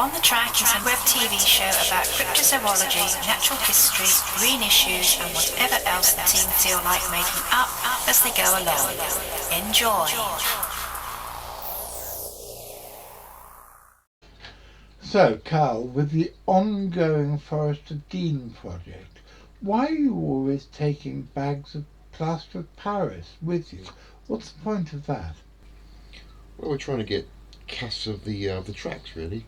On the Track is a web TV show about cryptozoology, natural history, green issues and whatever else the team feel like making up as they go along. Enjoy! So, Carl, with the ongoing Forest of Dean project, why are you always taking bags of plaster of Paris with you? What's the point of that? Well, we're trying to get casts of the tracks, really.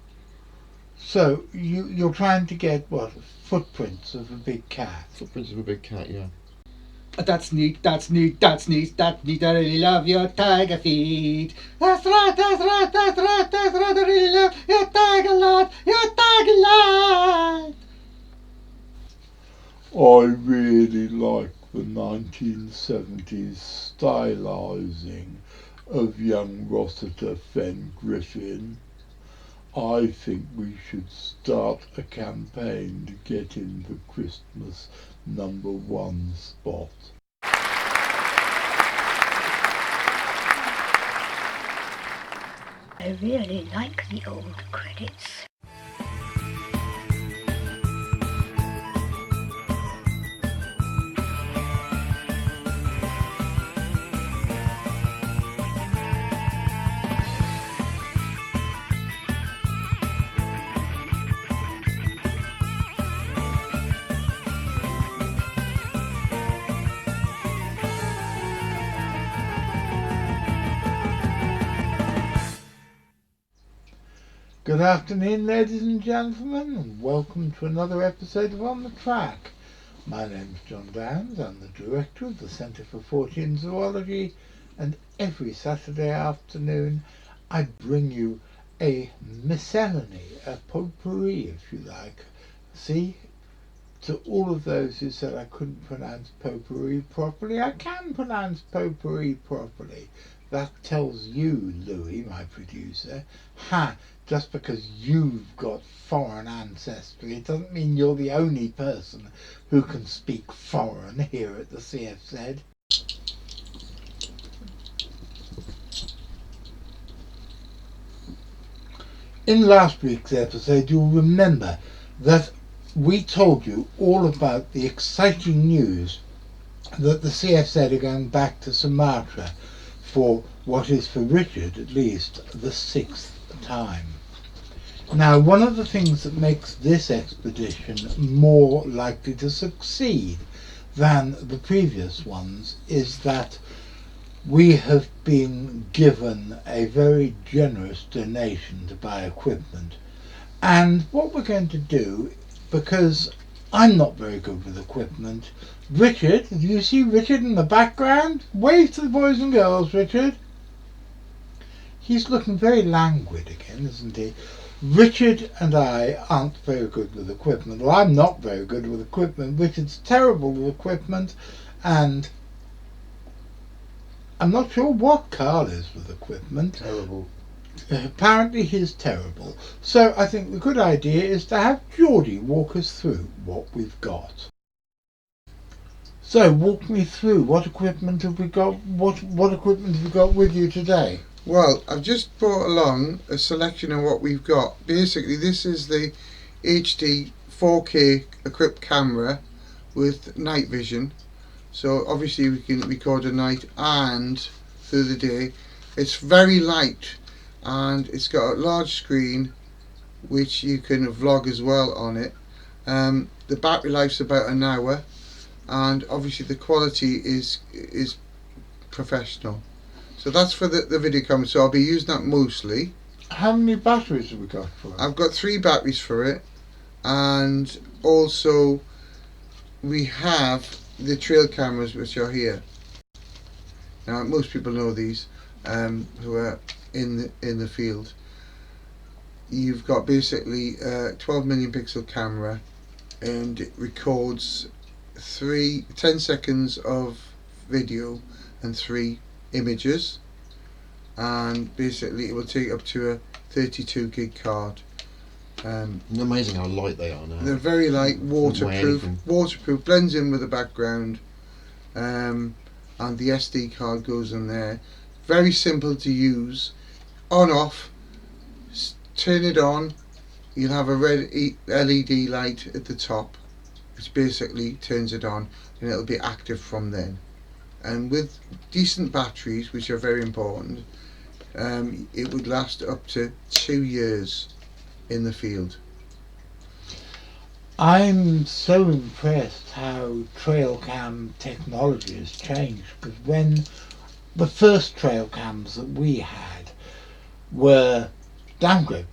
So, you're trying to get, what, footprints of a big cat? Footprints of a big cat, yeah. That's neat, that's neat, that's neat, that's neat, I really love your tiger feet. That's right, that's right, that's right, that's right, I really love your tiger lot, your tiger lot. I really like the 1970s stylising of young Rossiter and Griffin. I think we should start a campaign to get him the Christmas #1 spot. I really like the old credits. Good afternoon, ladies and gentlemen, and welcome to another episode of On the Track. My name's John Downs, I'm the director of the Centre for Fortean Zoology, and every Saturday afternoon I bring you a miscellany, a potpourri if you like. See, to all of those who said I couldn't pronounce potpourri properly, I can pronounce potpourri properly. That tells you, Louis, my producer, just because you've got foreign ancestry, it doesn't mean you're the only person who can speak foreign here at the CFZ. In last week's episode, you'll remember that we told you all about the exciting news that the CFZ are going back to Sumatra for what is, for Richard at least, the 6th time. Now, one of the things that makes this expedition more likely to succeed than the previous ones is that we have been given a very generous donation to buy equipment. And what we're going to do, because I'm not very good with equipment, Richard, do you see Richard in the background? Wave to the boys and girls, Richard. He's looking very languid again, isn't he? Richard and I aren't very good with equipment. Well, I'm not very good with equipment. Richard's terrible with equipment, and I'm not sure what Carl is with equipment. Terrible. Apparently he's terrible. So I think the good idea is to have Geordie walk us through what we've got. So walk me through, what equipment have we got? What equipment have you got with you today? Well, I've just brought along a selection of what we've got. Basically, this is the HD 4K equipped camera with night vision. So obviously we can record at night and through the day. It's very light and it's got a large screen which you can vlog as well on it. The battery life's about an hour, and obviously the quality is professional. So that's for the video camera, so I'll be using that mostly. How many batteries have we got for it? I've got 3 batteries for it, and also we have the trail cameras which are here. Now most people know these who are in the field. You've got basically a 12 million pixel camera, and it records 10 seconds of video and 3 images, and basically it will take up to a 32 gig card. It's amazing how light they are now. They're very light, waterproof, anything. blends in with the background, and the SD card goes in there. Very simple to use. On off, turn it on, you'll have a red LED light at the top, which basically turns it on, and it'll be active from then. And with decent batteries, which are very important, it would last up to 2 years in the field. I'm so impressed how trail cam technology has changed, because when the first trail cams that we had were damn good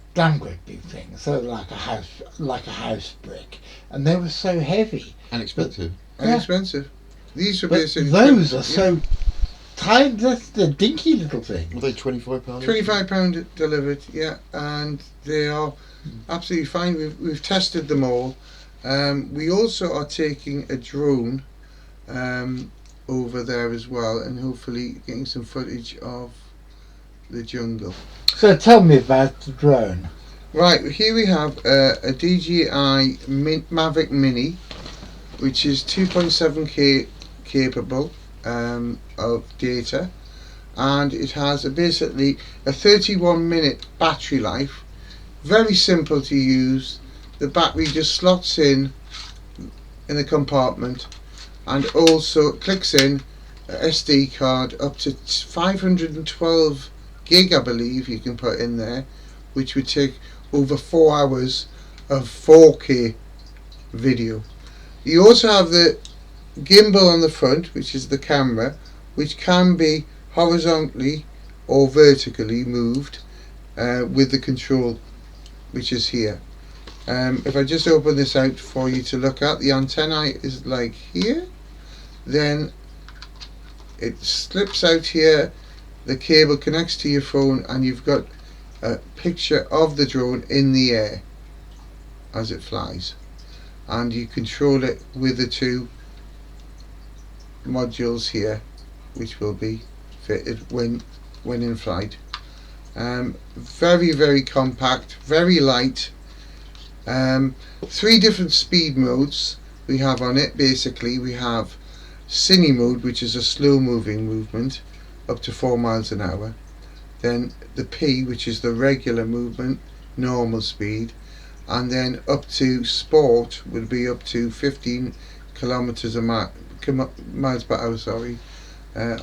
big things, so like a house brick, and they were so heavy And expensive. And Yeah. expensive. These are but basically those are so tiny. That's the dinky little thing. Were they £25? £25 delivered, yeah, and they are absolutely fine. We've tested them all. We also are taking a drone over there as well, and hopefully getting some footage of the jungle. So tell me about the drone. Right, here we have a Dgi Mavic Mini, which is 2.7K capable of data, and it has basically a 31-minute battery life. Very simple to use. The battery just slots in the compartment, and also clicks in a SD card up to 512 gig, I believe, you can put in there, which would take over 4 hours of 4K video. You also have the gimbal on the front, which is the camera, which can be horizontally or vertically moved with the control, which is here. If I just open this out for you to look at, the antennae is like here, then it slips out here, the cable connects to your phone, and you've got a picture of the drone in the air as it flies, and you control it with the two modules here, which will be fitted when in flight. Very, very compact, very light. 3 different speed modes we have on it. Basically, we have cine mode, which is a slow moving movement up to 4 miles an hour. Then the P, which is the regular movement, normal speed, and then up to sport would be up to 15 kilometers miles per hour,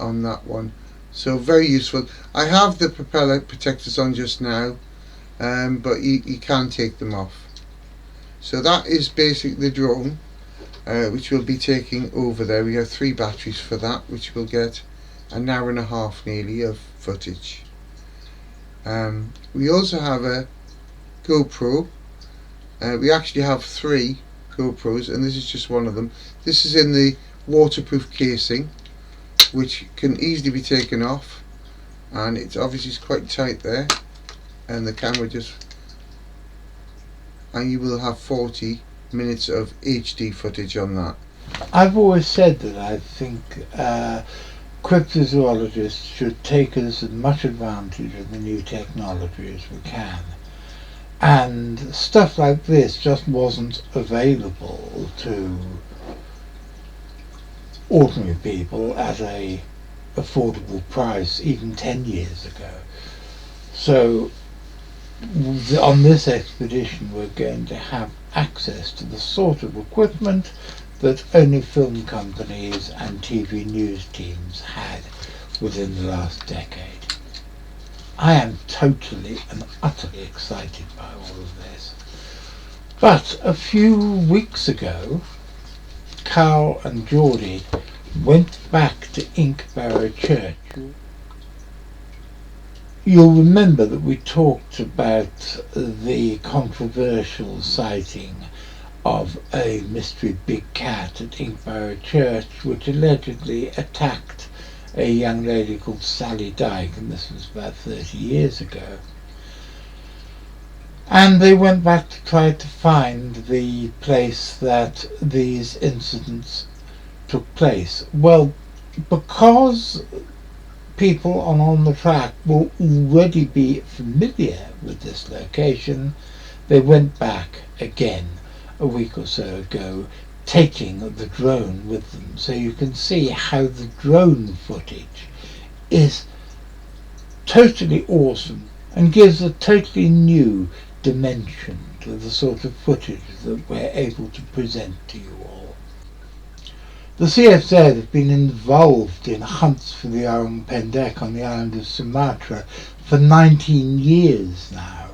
on that one. So very useful. I have the propeller protectors on just now, but you can take them off. So that is basically the drone, which we'll be taking over there. We have 3 batteries for that, which will get an hour and a half nearly of footage. We also have a GoPro. We actually have 3 GoPros, and this is just one of them. This is in the waterproof casing, which can easily be taken off, and it's obviously quite tight there, and the camera and you will have 40 minutes of HD footage on that. I've always said that I think cryptozoologists should take as much advantage of the new technology as we can, and stuff like this just wasn't available to ordinary people at a affordable price even 10 years ago. So on this expedition we're going to have access to the sort of equipment that only film companies and TV news teams had within the last decade. I am totally and utterly excited by all of this. But a few weeks ago, Carl and Geordie went back to Inkberrow Church. You'll remember that we talked about the controversial sighting of a mystery big cat at Inkberrow Church, which allegedly attacked a young lady called Sally Dyke, and this was about 30 years ago. And they went back to try to find the place that these incidents took place. Well, because people on the track will already be familiar with this location, they went back again a week or so ago, taking the drone with them. So you can see how the drone footage is totally awesome and gives a totally new dimension exactly the sort of footage that we're able to present to you all. The CFZ have been involved in hunts for the orang pendek on the island of Sumatra for 19 years now.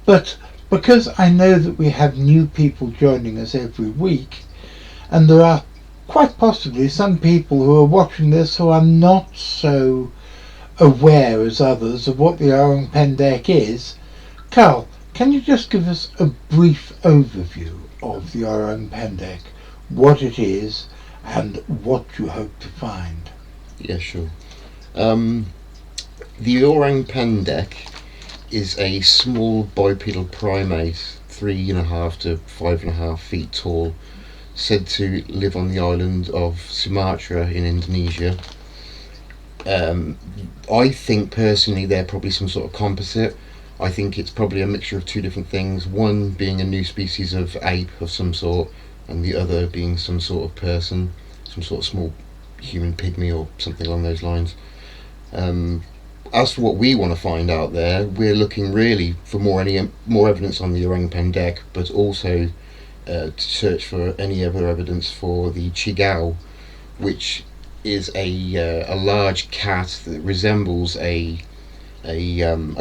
But because I know that we have new people joining us every week, and there are quite possibly some people who are watching this who are not so aware as others of what the orang pendek is, Carl, can you just give us a brief overview of the orang pendek, what it is, and what you hope to find? Yeah, sure. The orang pendek is a small bipedal primate, 3.5 to 5.5 feet tall, said to live on the island of Sumatra in Indonesia. I think personally they're probably some sort of composite. I think it's probably a mixture of two different things, one being a new species of ape of some sort, and the other being some sort of person, some sort of small human pygmy or something along those lines. As for what we want to find out there, we're looking really for more evidence on the orang pendek, but also to search for any other evidence for the chigao, which is a large cat that resembles a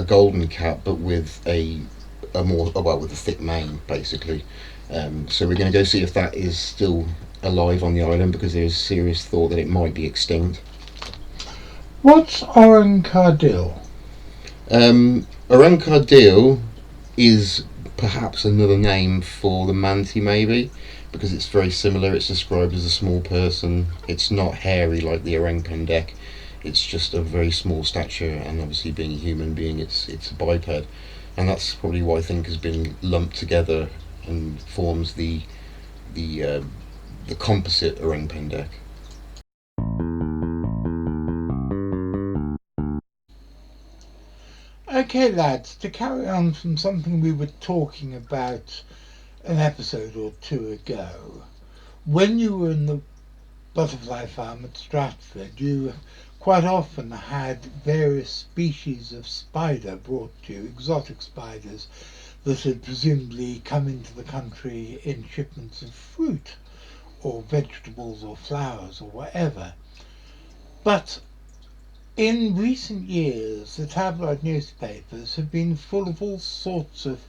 golden cat, but with with a thick mane, basically. So we're going to go see if that is still alive on the island, because there is serious thought that it might be extinct. What's orang kardil? Orang kardil is perhaps another name for the manatee, maybe, because it's very similar. It's described as a small person. It's not hairy like the orang pendek. It's just a very small stature, and obviously being a human being, it's a biped, and that's probably what I think has been lumped together and forms the composite orang pendek. Okay, lads, to carry on from something we were talking about an episode or two ago, when you were in the butterfly farm at Stratford, you quite often had various species of spider brought to you, exotic spiders that had presumably come into the country in shipments of fruit or vegetables or flowers or whatever. But in recent years, the tabloid newspapers have been full of all sorts of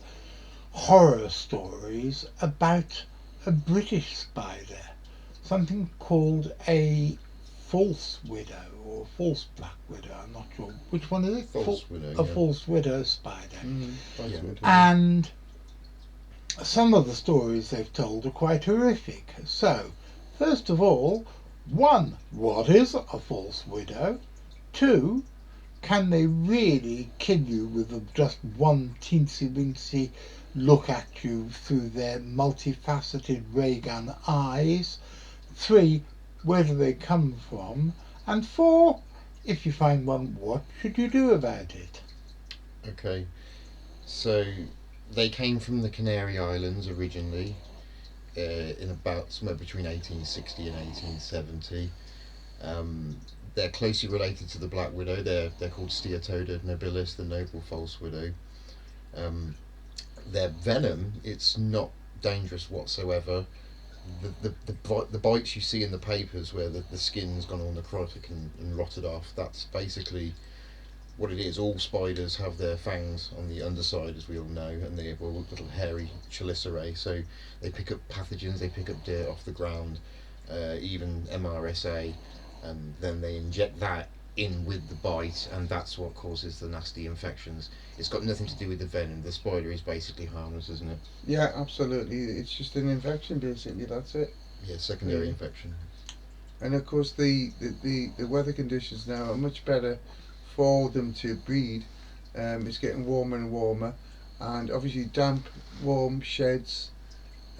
horror stories about a British spider, something called a false widow or false black widow. I'm not sure which one is it. False widow. A false widow spider. Yeah. And some of the stories they've told are quite horrific. So, first of all, one, what is a false widow? Two, can they really kill you with just one teensy-weensy look at you through their multifaceted ray gun eyes? Three, where do they come from? And four, if you find one, what should you do about it? Okay, so they came from the Canary Islands originally, in about somewhere between 1860 and 1870. They're closely related to the black widow. They're called Steatoda nobilis, the noble false widow. Their venom, it's not dangerous whatsoever. The bites you see in the papers where the skin's gone all necrotic and rotted off, that's basically what it is. All spiders have their fangs on the underside, as we all know, and they have all little hairy chelicerae, so they pick up pathogens, they pick up dirt off the ground, even MRSA, and then they inject that in with the bite, and that's what causes the nasty infections. It's got nothing to do with the venom. The spider is basically harmless, isn't it? Yeah, absolutely. It's just an infection, basically. That's it. Yeah, secondary infection. And of course, the weather conditions now are much better for them to breed. It's getting warmer and warmer, and obviously damp, warm sheds.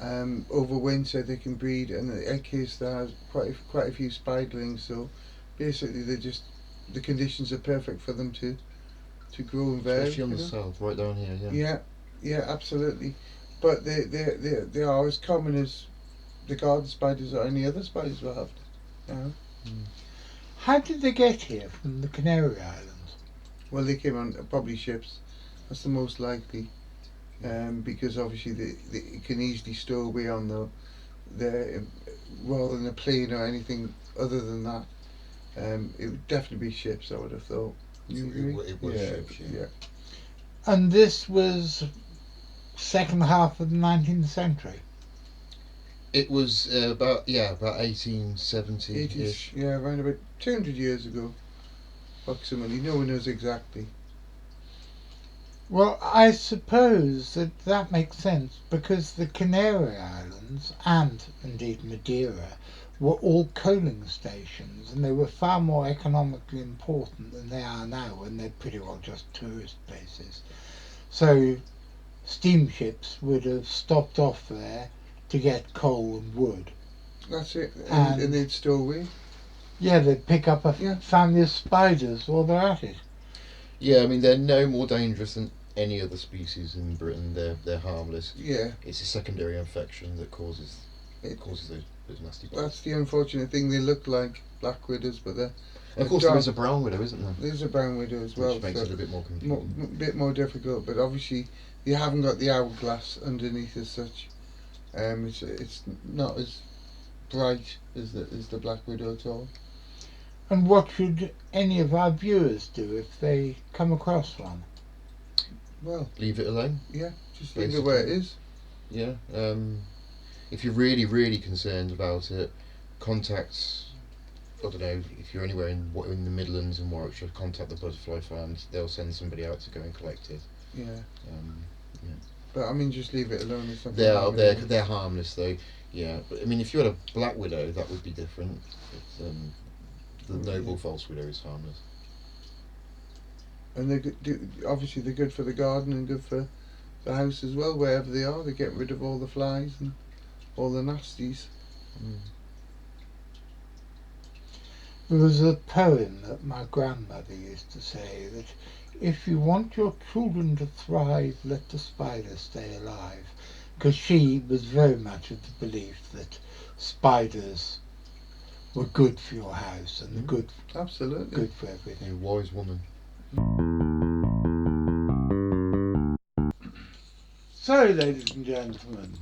Over winter they can breed, and the egg case there has quite a few spiderlings. So basically, the conditions are perfect for them to grow and vary. Especially on the south, right down here. Yeah, absolutely. But they are as common as the garden spiders or any other spiders we have. How did they get here from the Canary Islands? Well, they came on probably ships. That's the most likely. because obviously it can easily stow away on the rather than a plane or anything other than that. It would definitely be ships, I would have thought. You agree? It was ships, yeah. And this was second half of the 19th century. It was about 1870-ish. Yeah, around about 200 years ago, approximately. No one knows exactly. Well, I suppose that makes sense because the Canary Islands and indeed Madeira were all coaling stations, and they were far more economically important than they are now, when they're pretty well just tourist places. So steamships would have stopped off there to get coal and wood. That's it. And they'd stow away. Yeah, they'd pick up a family of spiders while they're at it. Yeah, I mean, they're no more dangerous than any other species in Britain. They're harmless. Yeah. It's a secondary infection that causes those nasty bites. That's the unfortunate thing. They look like black widows, but they're... And of course, there is a brown widow, isn't there? There's a brown widow as well. Which makes it a bit more confusing. A bit more difficult, but obviously you haven't got the hourglass underneath as such. It's not as bright as the black widow at all. And what should any of our viewers do if they come across one? Well, leave it alone. Yeah, just leave it where it is. Yeah. If you're really, really concerned about it, contact, I don't know, if you're anywhere in the Midlands and Warwickshire, contact the Butterfly Farm. They'll send somebody out to go and collect it. Yeah. Yeah. But I mean, just leave it alone. It's They're harmless though. Yeah. But I mean, if you had a black widow, that would be different. But, the noble false widow is harmless. And obviously they're good for the garden and good for the house as well. Wherever they are, they get rid of all the flies and all the nasties. There was a poem that my grandmother used to say that if you want your children to thrive, let the spider stay alive. Because she was very much of the belief that spiders were good for your house and good for everything. A wise woman. So, ladies and gentlemen,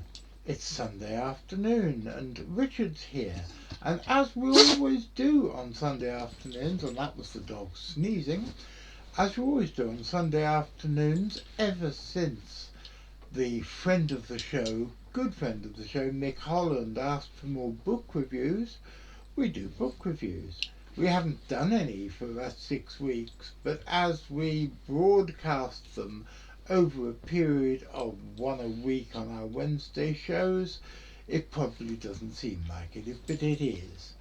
it's Sunday afternoon and Richard's here. And as we always do on Sunday afternoons, and that was the dog sneezing, as we always do on Sunday afternoons, ever since the friend of the show, good friend of the show, Nick Holland, asked for more book reviews, we do book reviews. We haven't done any for about 6 weeks, but as we broadcast them over a period of one a week on our Wednesday shows, it probably doesn't seem like it, but it is.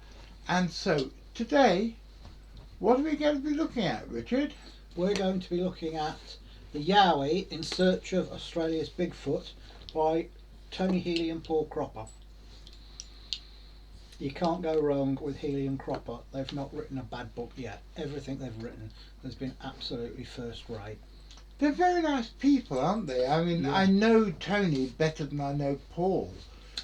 And so, today, what are we going to be looking at, Richard? We're going to be looking at The Yowie in Search of Australia's Bigfoot by Tony Healey and Paul Cropper. You can't go wrong with Healey and Cropper. They've not written a bad book yet. Everything they've written has been absolutely first rate. They're very nice people, aren't they? I mean, I know Tony better than I know Paul.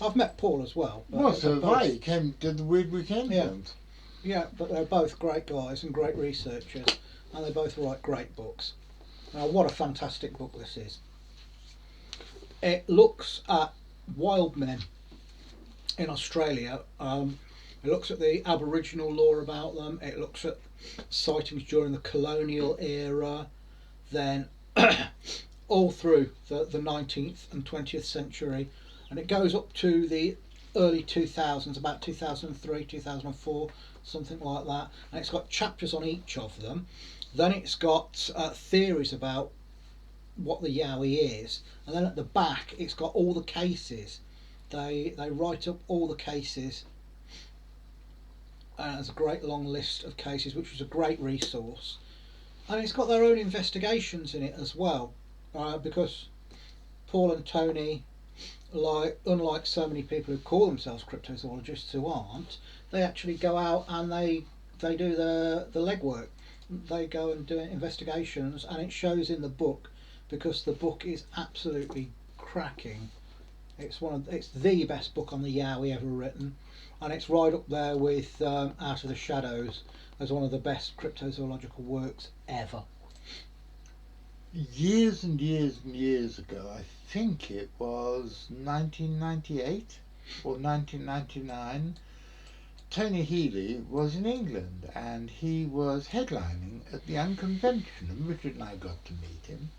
I've met Paul as well. Well, so have I. He came to the Weird Weekend films. Yeah, but they're both great guys and great researchers, and they both write great books. Now, what a fantastic book this is. It looks at wild men in Australia. It looks at the Aboriginal lore about them. It looks at sightings during the colonial era, then all through the 19th and 20th century, and it goes up to the early 2000s, about 2003, 2004, something like that, and it's got chapters on each of them. Then it's got theories about what the Yowie is, and then at the back it's got all the cases. They write up all the cases, and there's a great long list of cases, which was a great resource. And it's got their own investigations in it as well, because Paul and Tony, unlike so many people who call themselves cryptozoologists who aren't, they actually go out and they do the legwork. They go and do investigations, and it shows in the book, because the book is absolutely cracking. It's the best book on the Yowie ever written, and it's right up there with Out of the Shadows as one of the best cryptozoological works ever. years and years and years ago, I think it was 1998 or 1999, Tony Healey was in England and he was headlining at the Unconvention, and Richard and I got to meet him.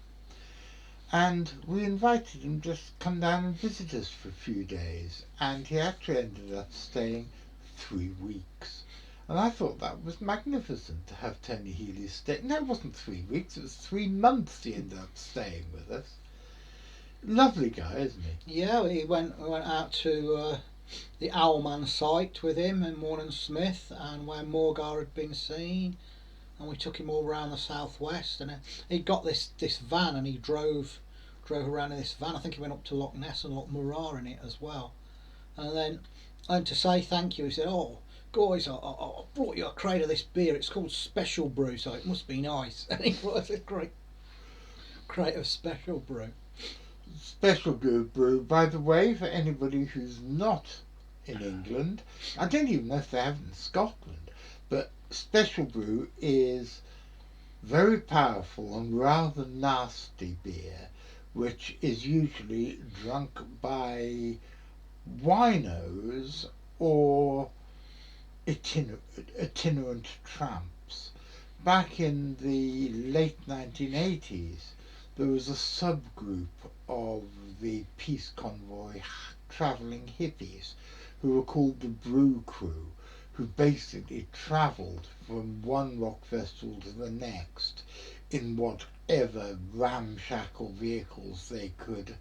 And we invited him just to come down and visit us for a few days, and he actually ended up staying 3 weeks. And I thought that was magnificent to have Tony Healey stay. No, it wasn't 3 weeks, it was 3 months he ended up staying with us. Lovely guy, isn't he? Yeah, we went out to the Owlman site with him in Morning Smith, and where Morgar had been seen, and we took him all around the southwest, and he got this van, and he drove around in this van. I think he went up to Loch Ness and Loch Morar in it as well. And to say thank you, he said, "Oh guys, I brought you a crate of this beer, it's called Special Brew, so it must be nice." And it was a great crate of Special Brew. Special Brew, by the way, for anybody who's not in England, I don't even know if they have it in Scotland, but Special Brew is very powerful and rather nasty beer, which is usually drunk by winos or itinerant tramps. Back in the late 1980s, there was a subgroup of the peace convoy travelling hippies who were called the Brew Crew, who basically travelled from one rock festival to the next in whatever ramshackle vehicles they could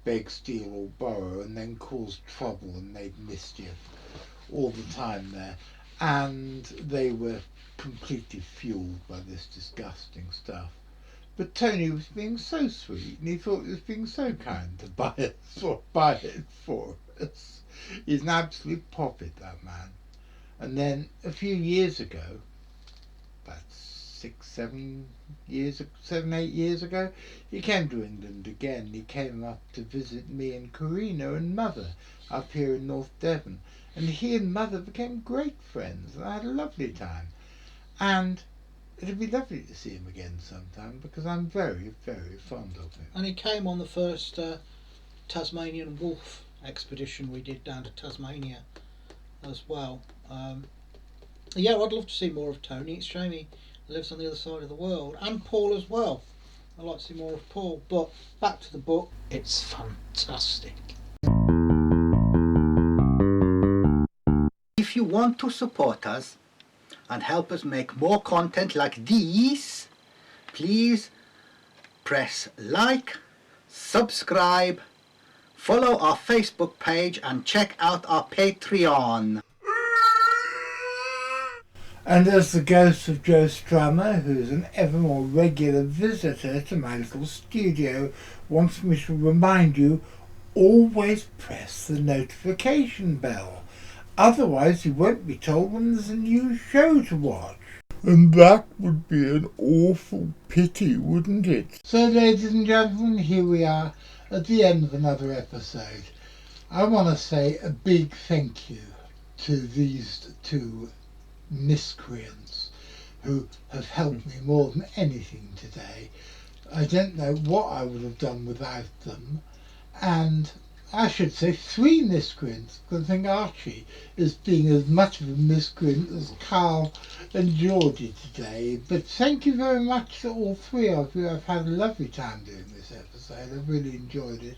beg, steal or borrow, and then caused trouble and made mischief all the time there. And they were completely fueled by this disgusting stuff. But Tony was being so sweet, and he thought he was being so kind to buy it for us. He's an absolute poppet, that man. And then a few years ago, about 7, 8 years ago, he came to England again. He came up to visit me and Karina and Mother up here in North Devon. And he and Mother became great friends, and I had a lovely time. And it'd be lovely to see him again sometime, because I'm very, very fond of him. And he came on the first Tasmanian wolf expedition we did down to Tasmania as well. Yeah, I'd love to see more of Tony. It's a shame he lives on the other side of the world. And Paul as well. I'd like to see more of Paul. But back to the book. It's fantastic. If you want to support us and help us make more content like these, please press like, subscribe, follow our Facebook page and check out our Patreon. And as the ghost of Joe Strummer, who's an ever more regular visitor to my little studio, wants me to remind you, always press the notification bell. Otherwise you won't be told when there's a new show to watch. And that would be an awful pity, wouldn't it? So, ladies and gentlemen, here we are at the end of another episode. I want to say a big thank you to these two miscreants who have helped me more than anything today. I don't know what I would have done without them. And I should say 3 miscreants, because I think Archie is being as much of a miscreant as Carl and Geordie today. But thank you very much to all 3 of you. I've had a lovely time doing this episode. I've really enjoyed it.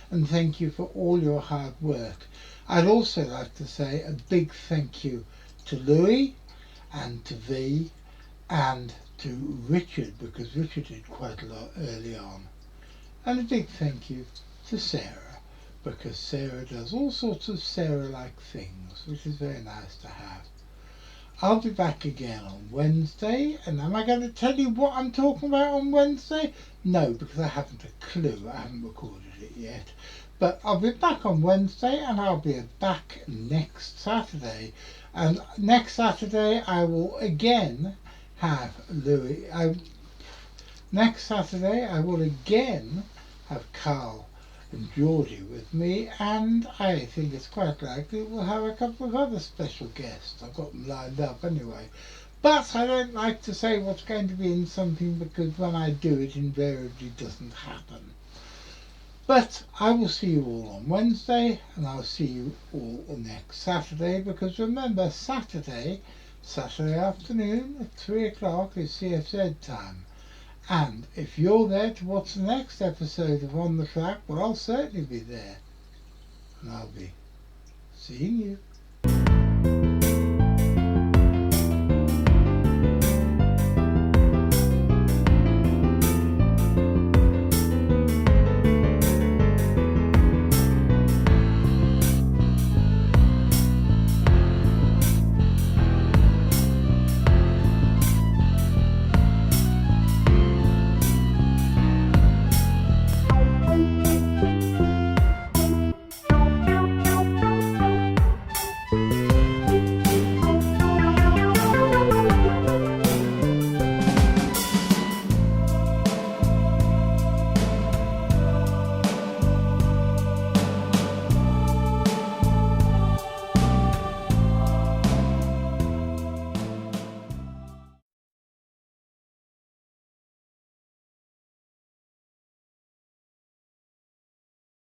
And thank you for all your hard work. I'd also like to say a big thank you to Louis and to V and to Richard, because Richard did quite a lot early on. And a big thank you to Sarah, because Sarah does all sorts of Sarah-like things, which is very nice to have. I'll be back again on Wednesday, and am I going to tell you what I'm talking about on Wednesday? No, because I haven't a clue. I haven't recorded it yet. But I'll be back on Wednesday, and I'll be back next Saturday. And next Saturday I will again have Louis. Next Saturday I will again have Carl and Geordie with me, and I think it's quite likely we'll have a couple of other special guests. I've got them lined up anyway. But I don't like to say what's going to be in something because when I do it invariably doesn't happen. But I will see you all on Wednesday, and I'll see you all next Saturday, because remember, Saturday afternoon at 3 o'clock is CFZ time. And if you're there to watch the next episode of On the Track, well, I'll certainly be there. And I'll be seeing you.